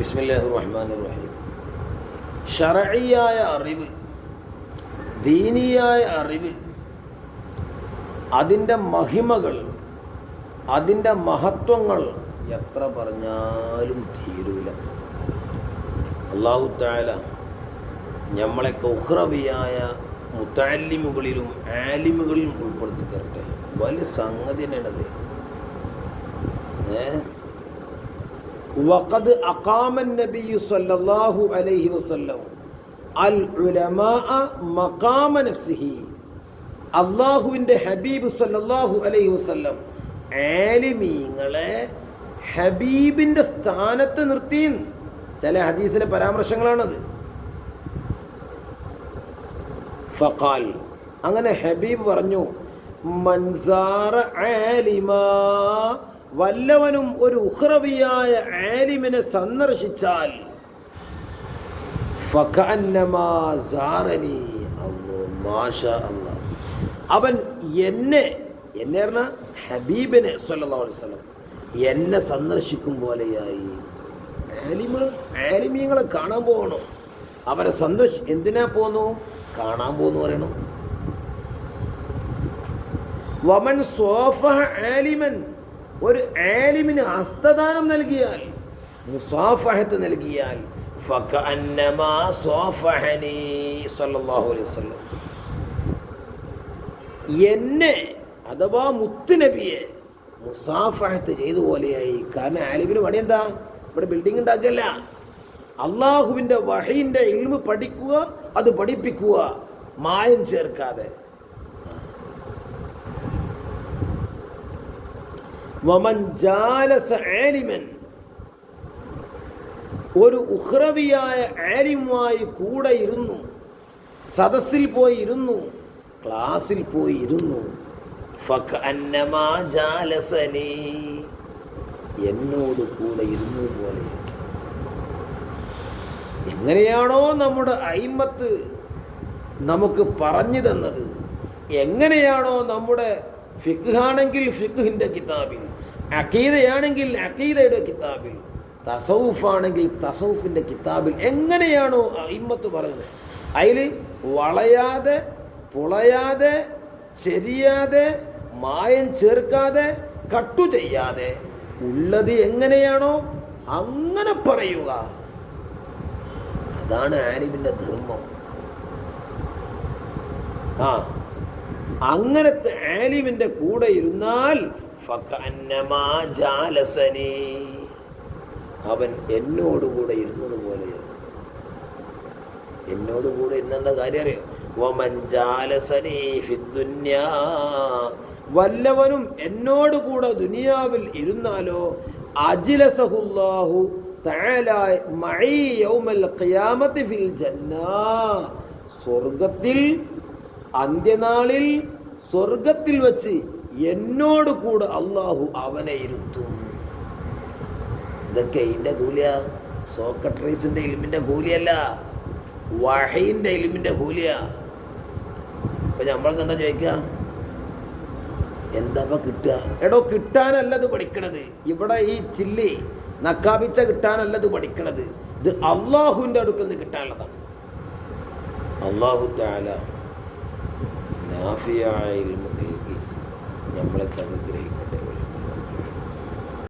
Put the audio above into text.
ബിസ്മില്ലാഹിർ റഹ്മാനിർ റഹീം. ശർഈയായ അറിവ്, ദീനിയായ അറിവ്, അതിൻ്റെ മഹിമകൾ, അതിൻ്റെ മഹത്വങ്ങൾ എത്ര പറഞ്ഞാലും തീരൂല. അല്ലാഹു തആല നമ്മളെ ഉഖ്റവിയായ മുതഅല്ലിമുകളിലും ആലിമുകളിലും ഉൾപ്പെടുത്തി തരട്ടെ. വലിയ സംഗതി തന്നെയാണത്. വഖദ് അഖാമൻ നബിയ്യു സ്വല്ലല്ലാഹു അലൈഹി വസല്ലം അൽ ഉലമാഅ മഖാമ നഫ്സിഹി. അല്ലാഹുവിൻ്റെ ഹബീബ് സ്വല്ലല്ലാഹു അലൈഹി വസല്ലം ആലിമീങ്ങളെ ഹബീബിൻ്റെ സ്ഥാനത്ത് നിർത്തി. ചില ഹദീസിലെ പരാമർശങ്ങളാണത്. ഫഖാൽ, അങ്ങനെ ഹബീബ് പറഞ്ഞു, മൻസാറ ആലിമാ, വല്ലവനും ഒരു ഉഖ്റവിയായ ആലിമിനെ സന്ദർശിച്ചാൽ ഫകഅന്നമാ സാറനി, അല്ലാഹു മാഷാ അല്ലാഹ്, അവൻ എന്നെ പറഞ്ഞ ഹബീബിനെ സ്വല്ലല്ലാഹു അലൈഹി വസല്ലം എന്നെ സന്ദർശിക്കും പോലെയായി. ആലിമീങ്ങളെ കാണാൻ പോകണം, അവരെ എന്തിനാ പോന്നു? കാണാൻ പോന്നു പറയണം. വമൻ സ്വാഫഹ ആലിമൻ, ഒരു ആലിമിന് ഹസ്തദാനം നൽകിയാൽ, മുസാഫഹത്ത് നൽകിയാൽ, ഫകഅന്നമാ സ്വാഫഹനി സ്വല്ലല്ലാഹു അലൈഹി വസല്ലം, എന്നെ അഥവാ മുത്തുനബിയെ മുസാഫഹത്ത് ചെയ്തു പോലെയായി. കാരണം ആലിമിന് പണി എന്താ? ഇവിടെ ബിൽഡിംഗ് ഉണ്ടാക്കല്ല, അള്ളാഹുവിൻ്റെ വഹയിൻ്റെ ഇൽമ് പഠിക്കുക, അത് പഠിപ്പിക്കുക, മായം ചേർക്കാതെ. വമൻ ജാലസ ആലിമൻ, ഒരു ഉഖ്റവിയായ ആലിമുമായി കൂടെ ഇരുന്നു, സദസ്സിൽ പോയി ഇരുന്നു, ക്ലാസ്സിൽ പോയി ഇരുന്നു, ഫകഅന്നമാ ജാലസനി, എന്നോട് കൂടെ ഇരുന്നു പോലെ. എങ്ങനെയാണോ നമ്മുടെ അയിമ്മത്ത് നമുക്ക് പറഞ്ഞു തന്നത്, എങ്ങനെയാണോ നമ്മുടെ ഫിഖ്ഹാണെങ്കിൽ ഫിഖ്ഹിൻ്റെ കിതാബിൽ, അഖീദയാണെങ്കിൽ അഖീദയുടെ കിതാബിൽ, തസൗഫാണെങ്കിൽ തസൗഫിൻ്റെ കിതാബിൽ എങ്ങനെയാണോ അയിമ്മത്ത് പറയുന്നത്, അതിൽ വളയാതെ പുളയാതെ ചെരിയാതെ മായം ചേർക്കാതെ കട്ടു ചെയ്യാതെ ഉള്ളത് എങ്ങനെയാണോ അങ്ങനെ പറയുക. അതാണ് ആലിമിൻ്റെ ധർമ്മം. അങ്ങനത്തെ ആലിമിൻ്റെ കൂടെ ഇരുന്നാൽ ഫകഅന്നമാ ജാലസനി, അവൻ എന്നോടുകൂടെ ഇരുന്നത് പോലെയാണ്. എന്നോടുകൂടെ ഇരുന്നെന്താ കാര്യം അറിയോ? വമൻ ജാലസനി ഫിദ്ദുന്യാ, വല്ലവനും എന്നോടുകൂടെ ദുനിയാവിൽ ഇരുന്നാലോ അജ്ലസഹുല്ലാഹു തആല മഈ യൗമൽ ഖിയാമത്തി ഫിൽ ജന്നാ, സ്വർഗത്തിൽ അന്ത്യനാളിൽ സ്വർഗത്തിൽ വെച്ച് എന്നോട് കൂടെ അള്ളാഹു അവനെ ഇരുത്തും. ഇതൊക്കെ ഇതിൻ്റെ കൂലിയ, സോക്രട്ടീസിൻ്റെ ഇൽമിൻ്റെ കൂലിയല്ല, വഹയിൻ്റെ ഇൽമിൻ്റെ കൂലിയ. ഇപ്പം നമ്മൾക്ക് എന്താ ചോദിക്കുക? എന്താ കിട്ടുക? എടോ, കിട്ടാനല്ലത് പഠിക്കണത്. ഇവിടെ ഈ ചില്ലി നക്കാപിച്ച കിട്ടാനല്ലത് പഠിക്കണത്. ഇത് അള്ളാഹുവിൻ്റെ അടുക്കൽ നിന്ന് കിട്ടാനുള്ളതാണ്. അള്ളാഹു തആല നാഫിയായ ഇൽമ് നൽകി നമ്മളെ അനുഗ്രഹിക്കട്ടെ.